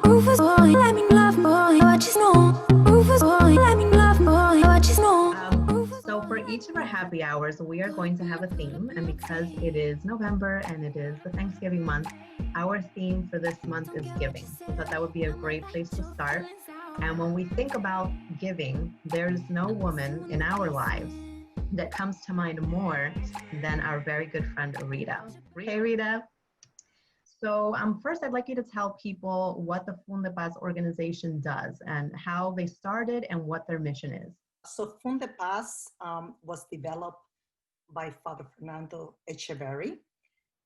Rufus boy, let me love boy, what you know. Rufus boy, let me love boy, what you know. So for each of our happy hours, we are going to have a theme. And because it is November and it is the Thanksgiving month, our theme for this month is giving. We thought that would be a great place to start. And when we think about giving, there's no woman in our lives that comes to mind more than our very good friend, Rita. Hey, Rita. So first, I'd like you to tell people what the Fundepaz organization does and how they started and what their mission is. So Fundepaz was developed by Father Fernando Echeverry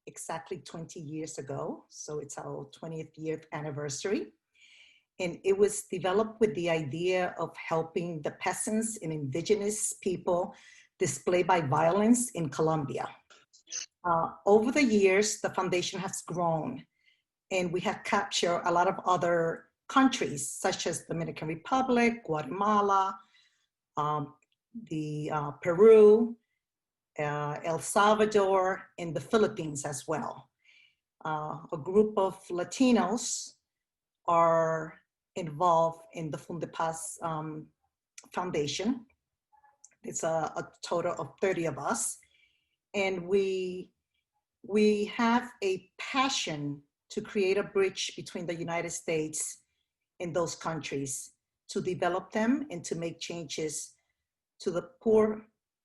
exactly 20 years ago. So it's our 20th year anniversary. And it was developed with the idea of helping the peasants and indigenous people displaced by violence in Colombia. Over the years, the foundation has grown, and we have captured a lot of other countries, such as Dominican Republic, Guatemala, Peru, El Salvador, and the Philippines as well. A group of Latinos are involved in the Fundepaz Foundation. It's a total of 30 of us. And we have a passion to create a bridge between the United States and those countries, to develop them and to make changes to the poor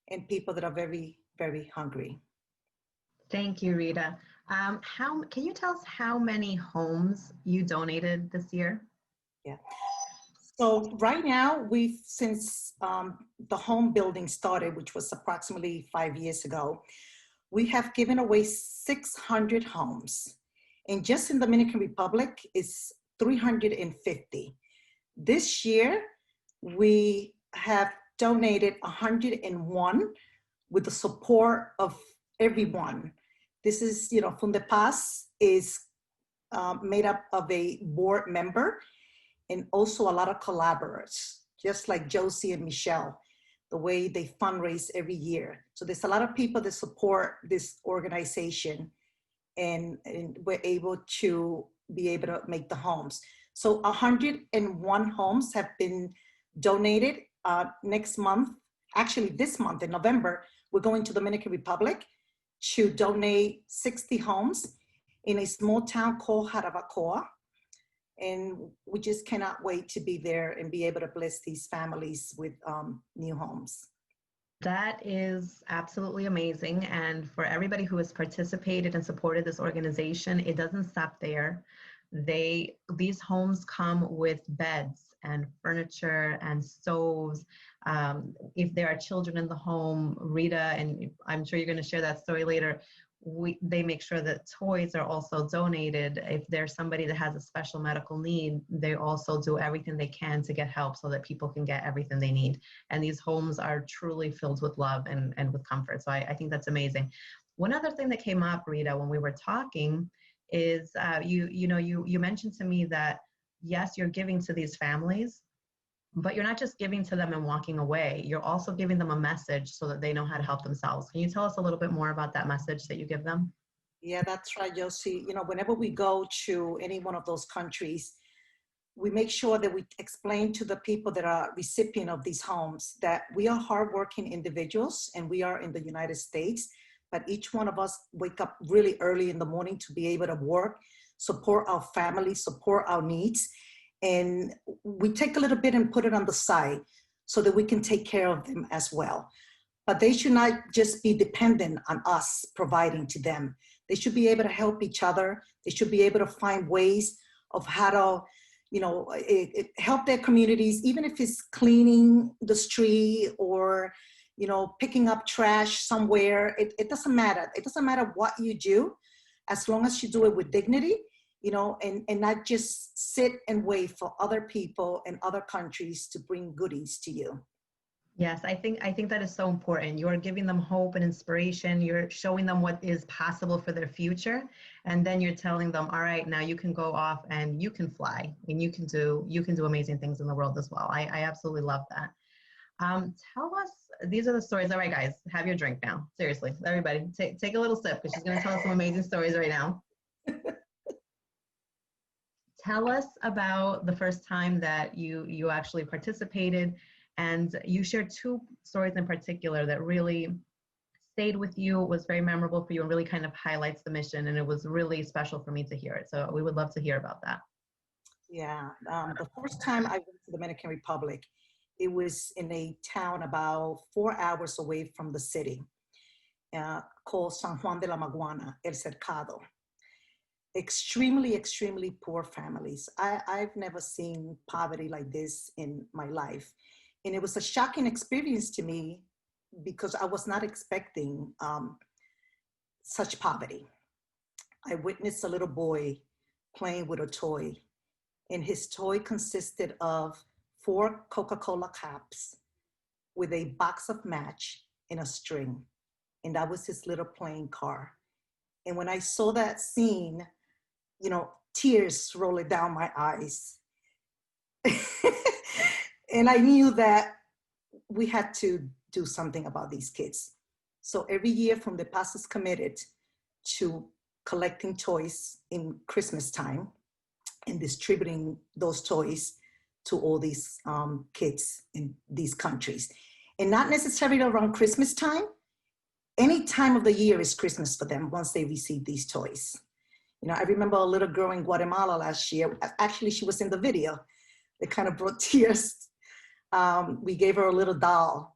and people that are very, very hungry. Thank you, Rita. Can you tell us how many homes you donated this year? Yeah. So right now, since the home building started, which was approximately 5 years ago, we have given away 600 homes. And just in the Dominican Republic, it's 350. This year, we have donated 101 with the support of everyone. This is, Fundepaz is made up of a board member and also a lot of collaborators, just like Josie and Michelle, the way they fundraise every year. So there's a lot of people that support this organization, and we're able to make the homes. So 101 homes have been donated. Next month, actually this month in November, we're going to Dominican Republic to donate 60 homes in a small town called Jarabacoa. And we just cannot wait to be there and be able to bless these families with new homes. That is absolutely amazing. And for everybody who has participated and supported this organization, it doesn't stop there. These homes come with beds and furniture and stoves. If there are children in the home, Rita, and I'm sure you're going to share that story later, they make sure that toys are also donated. If there's somebody that has a special medical need, they also do everything they can to get help so that people can get everything they need. And these homes are truly filled with love and with comfort. So I think that's amazing. One other thing that came up, Rita, when we were talking is you mentioned to me that, yes, you're giving to these families, but you're not just giving to them and walking away. You're also giving them a message so that they know how to help themselves. Can you tell us a little bit more about that message that you give them? Yeah, that's right, Josie. Whenever we go to any one of those countries, we make sure that we explain to the people that are recipient of these homes that we are hardworking individuals and we are in the United States, but each one of us wake up really early in the morning to be able to work, support our family, support our needs. And we take a little bit and put it on the side so that we can take care of them as well. But they should not just be dependent on us providing to them. They should be able to help each other. They should be able to find ways of how to, help their communities, even if it's cleaning the street or, picking up trash somewhere. It doesn't matter. It doesn't matter what you do, as long as you do it with dignity. And not just sit and wait for other people and other countries to bring goodies to you. Yes, I think that is so important. You're giving them hope and inspiration. You're showing them what is possible for their future. And then you're telling them, all right, now you can go off and you can fly and you can do amazing things in the world as well. I absolutely love that. Tell us, these are the stories. All right, guys, have your drink now. Seriously, everybody, take a little sip because she's going to tell us some amazing stories right now. Tell us about the first time that you actually participated, and you shared two stories in particular that really stayed with you, was very memorable for you, and really kind of highlights the mission. And it was really special for me to hear it. So we would love to hear about that. Yeah, the first time I went to the Dominican Republic, it was in a town about 4 hours away from the city, called San Juan de la Maguana, El Cercado. Extremely, extremely poor families. I've never seen poverty like this in my life. And it was a shocking experience to me because I was not expecting such poverty. I witnessed a little boy playing with a toy, and his toy consisted of 4 Coca-Cola caps with a box of match and a string. And that was his little playing car. And when I saw that scene, you know, tears rolling down my eyes. And I knew that we had to do something about these kids. So every year Fundepaz is committed to collecting toys in Christmas time and distributing those toys to all these kids in these countries. And not necessarily around Christmas time. Any time of the year is Christmas for them once they receive these toys. You know, I remember a little girl in Guatemala last year. Actually, she was in the video. It kind of brought tears. We gave her a little doll,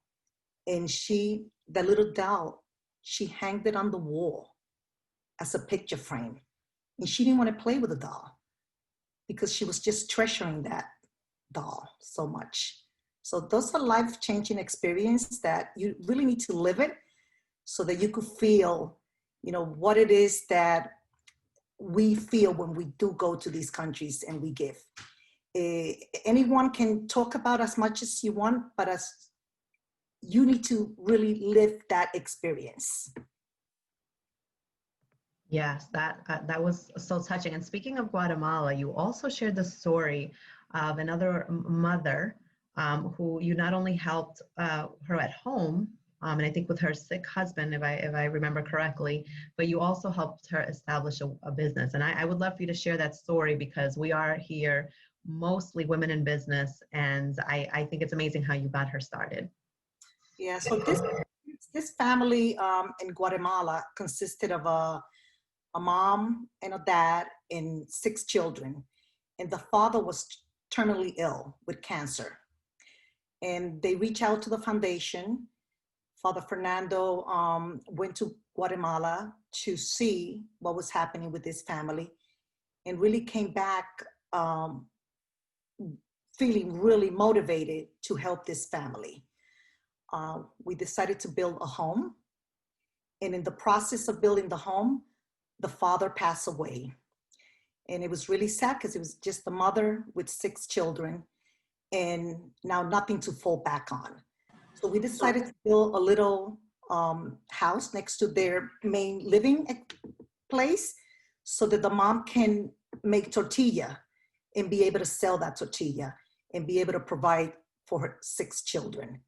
and that little doll, she hanged it on the wall as a picture frame. And she didn't want to play with the doll because she was just treasuring that doll so much. So those are life-changing experiences that you really need to live it so that you could feel, you know, what it is that we feel when we do go to these countries and we give. Anyone can talk about as much as you want, but as you need to really live that experience. Yes, that was so touching. And speaking of Guatemala, you also shared the story of another mother who you not only helped her at home, and I think with her sick husband, if I remember correctly, but you also helped her establish a business. And I would love for you to share that story because we are here mostly women in business, and I think it's amazing how you got her started. Yeah, so this family in Guatemala consisted of a mom and a dad and 6 children. And the father was terminally ill with cancer. And they reached out to the foundation. Father Fernando went to Guatemala to see what was happening with this family and really came back feeling really motivated to help this family. We decided to build a home. And in the process of building the home, the father passed away. And it was really sad because it was just the mother with 6 children and now nothing to fall back on. So we decided to build a little house next to their main living place so that the mom can make tortilla and be able to sell that tortilla and be able to provide for her 6 children.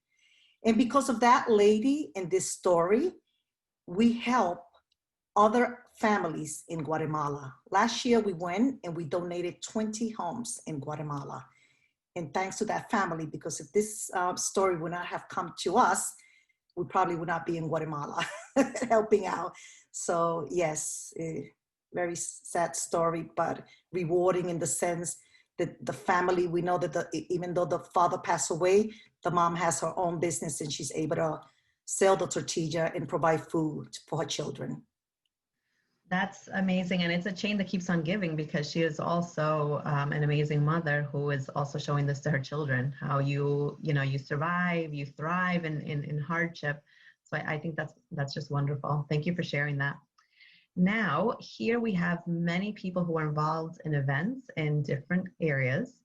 And because of that lady and this story, we help other families in Guatemala. Last year we went and we donated 20 homes in Guatemala. And thanks to that family, because if this story would not have come to us, we probably would not be in Guatemala helping out. So yes, a very sad story, but rewarding in the sense that the family, we know that even though the father passed away, the mom has her own business and she's able to sell the tortilla and provide food for her children. That's amazing. And it's a chain that keeps on giving because she is also an amazing mother who is also showing this to her children, how you survive, you thrive in hardship. So I think that's just wonderful. Thank you for sharing that. Now, here we have many people who are involved in events in different areas,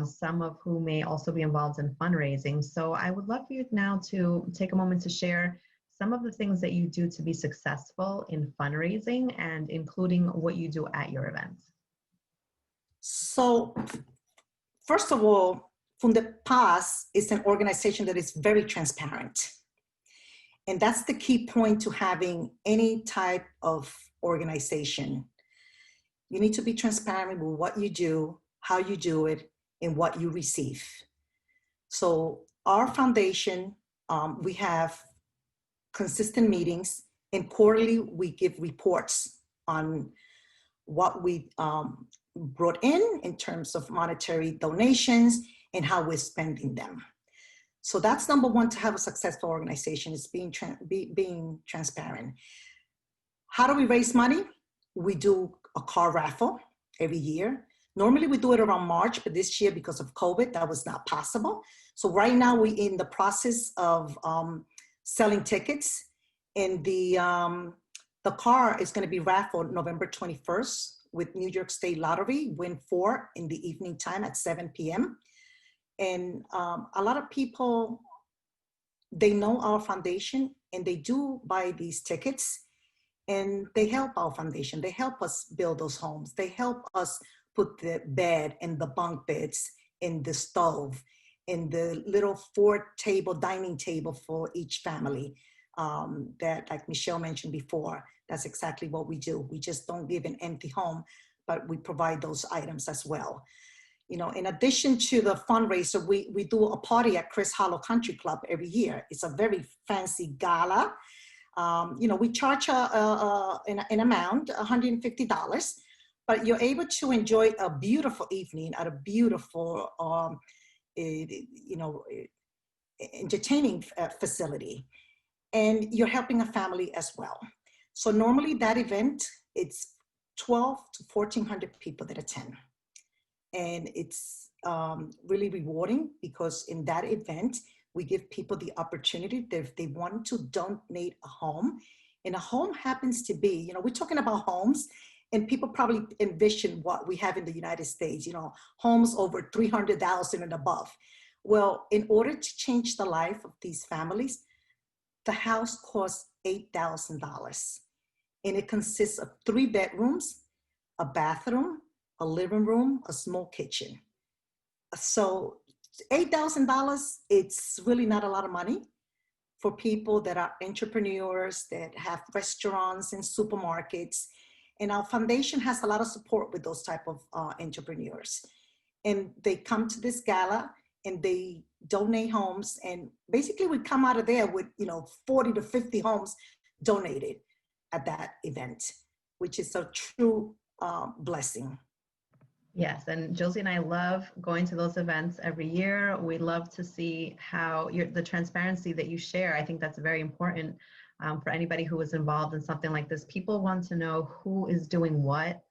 some of whom may also be involved in fundraising. So I would love for you now to take a moment to share some of the things that you do to be successful in fundraising and including what you do at your events. So first of all, Fundepaz is an organization that is very transparent. And that's the key point to having any type of organization. You need to be transparent with what you do, how you do it, and what you receive. So our foundation, we have consistent meetings, and quarterly we give reports on what we brought in terms of monetary donations and how we're spending them. So that's number one, to have a successful organization, is being transparent. How do we raise money? We do a car raffle every year. Normally we do it around March, but this year because of COVID, that was not possible. So right now we're in the process of selling tickets, and the car is going to be raffled November 21st with New York State Lottery, win 4 in the evening time at 7 p.m. And a lot of people, they know our foundation and they do buy these tickets, and they help our foundation. They help us build those homes. They help us put the bed and the bunk beds in the stove, in the little 4-table dining table for each family. That, like Michelle mentioned before, that's exactly what we do. We just don't give an empty home, but we provide those items as well. You know, in addition to the fundraiser, we do a party at Chris Hollow Country Club every year. It's a very fancy gala. You know, we charge an amount, $150, but you're able to enjoy a beautiful evening at a beautiful, you know, entertaining facility. And you're helping a family as well. So normally that event, it's 12 to 1,400 people that attend. And it's really rewarding, because in that event, we give people the opportunity that if they want to donate a home, and a home happens to be, you know, we're talking about homes, and people probably envision what we have in the United States, you know, homes over 300,000 and above. Well, in order to change the life of these families, the house costs $8,000, and it consists of 3 bedrooms, a bathroom, a living room, a small kitchen. So $8,000, it's really not a lot of money for people that are entrepreneurs, that have restaurants and supermarkets. And our foundation has a lot of support with those type of entrepreneurs. And they come to this gala and they donate homes. And basically we come out of there with, you know, 40 to 50 homes donated at that event, which is a true blessing. Yes, and Josie and I love going to those events every year. We love to see how the transparency that you share. I think that's very important for anybody who is involved in something like this. People want to know who is doing what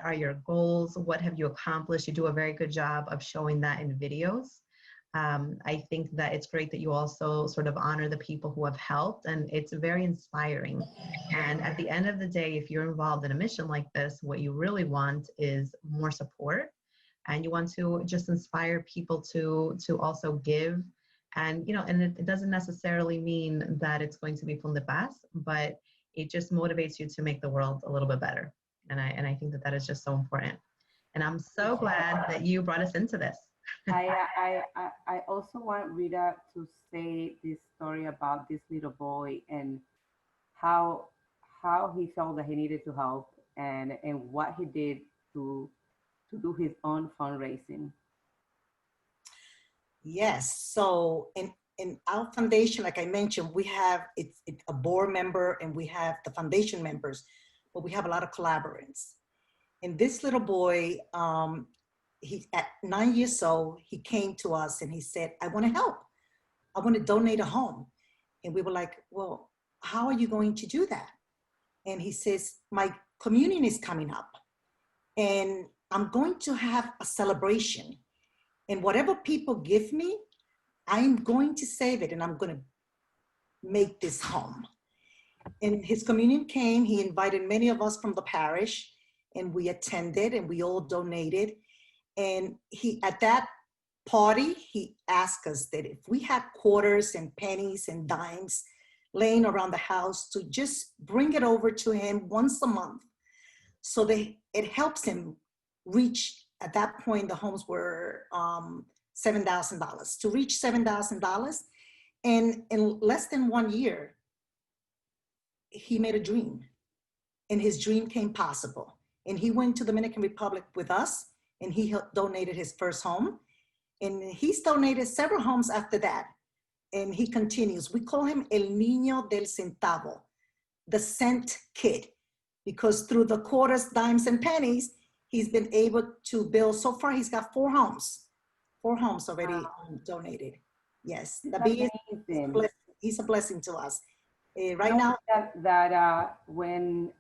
are your goals, what have you accomplished. You do a very good job of showing that in videos. I think that it's great that you also sort of honor the people who have helped, and it's very inspiring. And at the end of the day, if you're involved in a mission like this, what you really want is more support, and you want to just inspire people to also give. And, you know, and it doesn't necessarily mean that it's going to be Fundepaz, but it just motivates you to make the world a little bit better. And I think that is just so important. And I'm so glad that you brought us into this. I also want Rita to say this story about this little boy and how he felt that he needed to help, and what he did to do his own fundraising. Yes, so in our foundation, like I mentioned, we have it's a board member and we have the foundation members, but we have a lot of collaborators. And this little boy, he at 9 years old, he came to us and he said, I want to help. I want to donate a home. And we were like, well, how are you going to do that? And he says, my communion is coming up and I'm going to have a celebration. And whatever people give me, I'm going to save it and I'm going to make this home. And his communion came, he invited many of us from the parish and we attended and we all donated. And he, at that party, he asked us that if we had quarters and pennies and dimes laying around the house, to just bring it over to him once a month. So that it helps him reach, at that point, the homes were $7,000, to reach $7,000. And in less than 1 year, he made a dream and his dream came possible. And he went to Dominican Republic with us, and he donated his first home. And he's donated several homes after that. And he continues. We call him El Niño del Centavo, the cent kid, because through the quarters, dimes, and pennies, he's been able to build. So far, he's got 4 homes already donated. Yes, the bee is, he's a blessing to us. Right now, when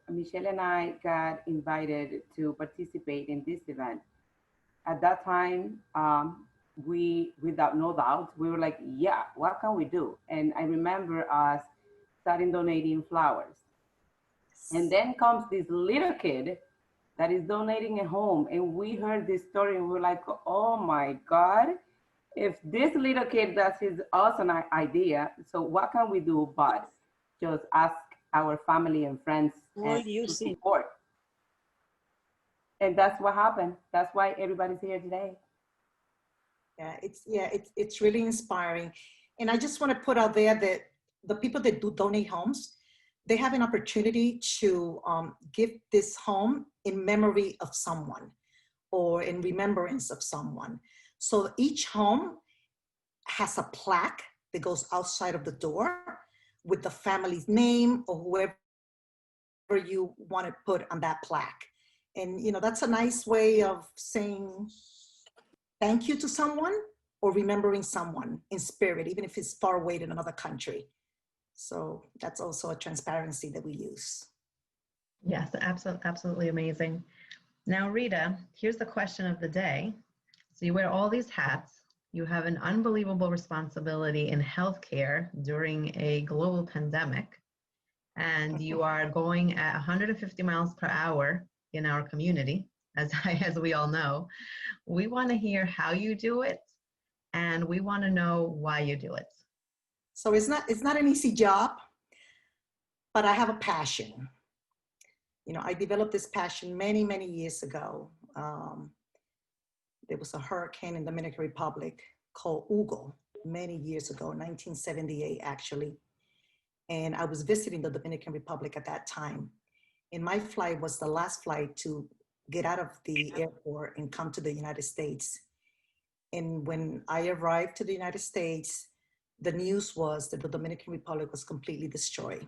Michelle and I got invited to participate in this event, at that time, we, without no doubt, we were like, yeah, what can we do? And I remember us starting donating flowers. And then comes this little kid that is donating a home. And we heard this story and we were like, oh my God, if this little kid does his awesome idea, so what can we do but just ask our family and friends and to support? And that's what happened. That's why everybody's here today. It's really inspiring. And I just want to put out there that the people that do donate homes, they have an opportunity to give this home in memory of someone or in remembrance of someone. So each home has a plaque that goes outside of the door with the family's name or whoever you want to put on that plaque. And, you know, that's a nice way of saying thank you to someone or remembering someone in spirit, even if it's far away in another country. So that's also a transparency that we use. Yes, absolutely amazing. Now, Rita, here's the question of the day. So you wear all these hats. You have an unbelievable responsibility in healthcare during a global pandemic, and you are going at 150 miles per hour in our community, as we all know. We want to hear how you do it, and we want to know why you do it. So it's not an easy job, but I have a passion. You know, I developed this passion many, many years ago. There was a hurricane in the Dominican Republic called Hugo many years ago, 1978 actually. And I was visiting the Dominican Republic at that time. And my flight was the last flight to get out of the airport and come to the United States. And when I arrived to the United States, the news was that the Dominican Republic was completely destroyed.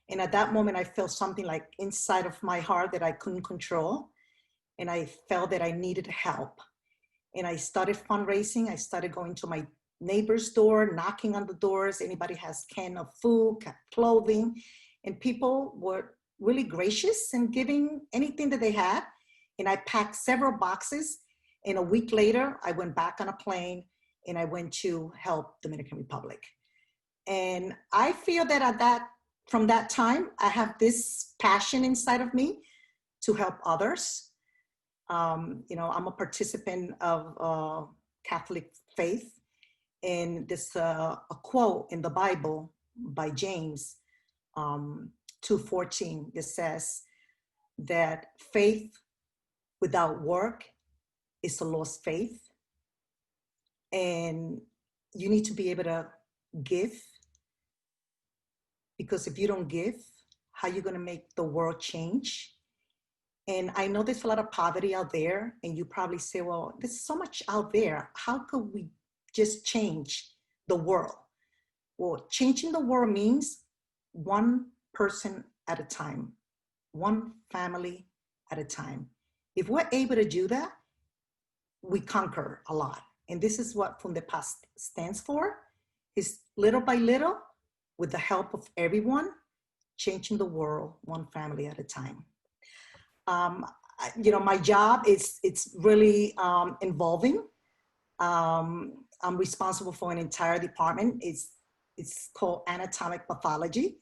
And at that moment, I felt something like inside of my heart that I couldn't control. And I felt that I needed help. And I started fundraising. I started going to my neighbor's door, knocking on the doors. Anybody has can of food, clothing. And people were really gracious and giving anything that they had. And I packed several boxes. And a week later, I went back on a plane and I went to help Dominican Republic. And I feel that from that time, I have this passion inside of me to help others. You know, I'm a participant of Catholic faith. And there's a quote in the Bible by James 2:14 that says that faith without work is a lost faith. And you need to be able to give, because if you don't give, how are you going to make the world change? And I know there's a lot of poverty out there, and you probably say, well, there's so much out there. How could we just change the world? Well, changing the world means one person at a time, one family at a time. If we're able to do that, we conquer a lot. And this is what Fundepaz stands for, is little by little, with the help of everyone, changing the world one family at a time. You know, my job it's really involving. I'm responsible for an entire department. It's called anatomic pathology.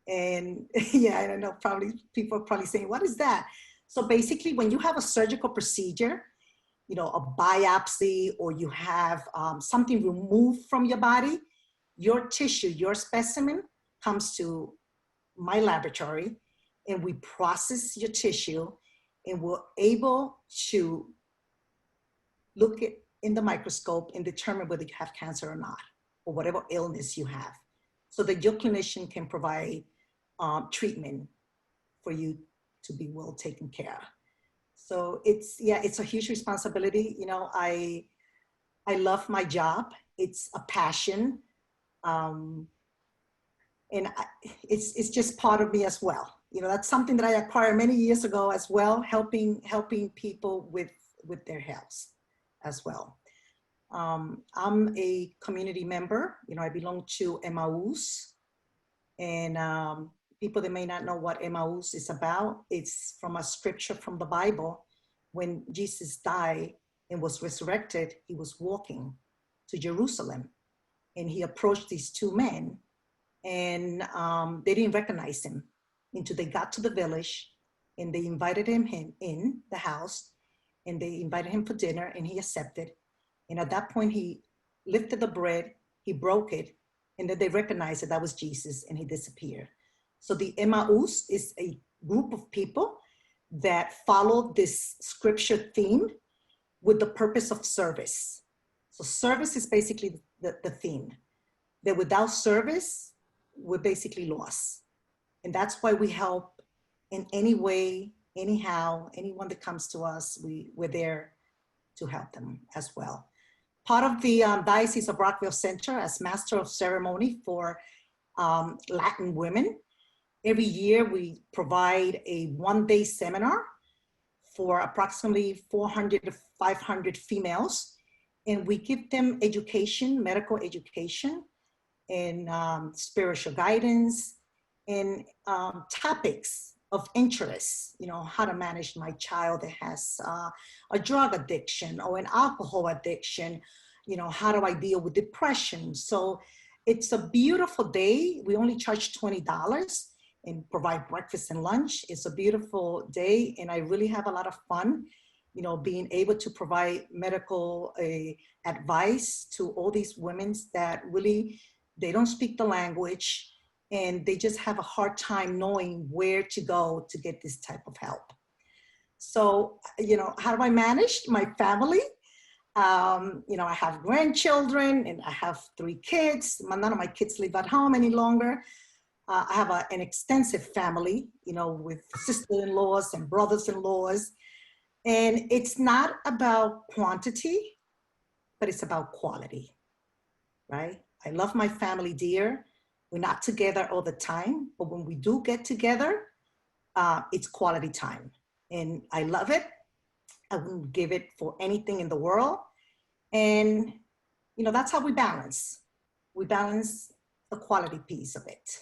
And yeah, I don't know, probably people are probably saying, what is that? So basically, when you have a surgical procedure, you know, a biopsy, or you have something removed from your body, your tissue, your specimen comes to my laboratory, and we process your tissue, and we're able to look at in the microscope and determine whether you have cancer or not, or whatever illness you have, so that your clinician can provide treatment for you to be well taken care of. So it's a huge responsibility. You know, I love my job. It's a passion. It's just part of me as well. You know, that's something that I acquired many years ago as well, helping people with their health as well. I'm a community member. You know, I belong to Emmaus, and people that may not know what Emmaus is about, it's from a scripture from the Bible. When Jesus died and was resurrected, he was walking to Jerusalem, and he approached these two men, and they didn't recognize him until they got to the village, and they invited him in the house, and they invited him for dinner, and he accepted. And at that point, he lifted the bread, he broke it, and then they recognized that was Jesus, and he disappeared. So the Emmaus is a group of people that follow this scripture theme with the purpose of service. So service is basically the theme. That without service, we're basically lost. And that's why we help in any way, anyhow, anyone that comes to us, we're there to help them as well. Part of the Diocese of Rockville Center as Master of Ceremony for Latin women, every year we provide a one-day seminar for approximately 400 to 500 females, and we give them education, medical education, and spiritual guidance, and topics of interest, you know, how to manage my child that has a drug addiction or an alcohol addiction, you know, how do I deal with depression? So it's a beautiful day. We only charge $20 and provide breakfast and lunch. It's a beautiful day, and I really have a lot of fun, you know, being able to provide medical advice to all these women that really, they don't speak the language, and they just have a hard time knowing where to go to get this type of help. So, you know, how do I manage my family? You know, I have grandchildren, and I have 3 kids. None of my kids live at home any longer. I have an extensive family, you know, with sister-in-laws and brothers-in-laws. And it's not about quantity, but it's about quality, right? I love my family dear. We're not together all the time, but when we do get together, it's quality time. And I love it. I wouldn't give it for anything in the world. And, you know, that's how we balance. We balance the quality piece of it.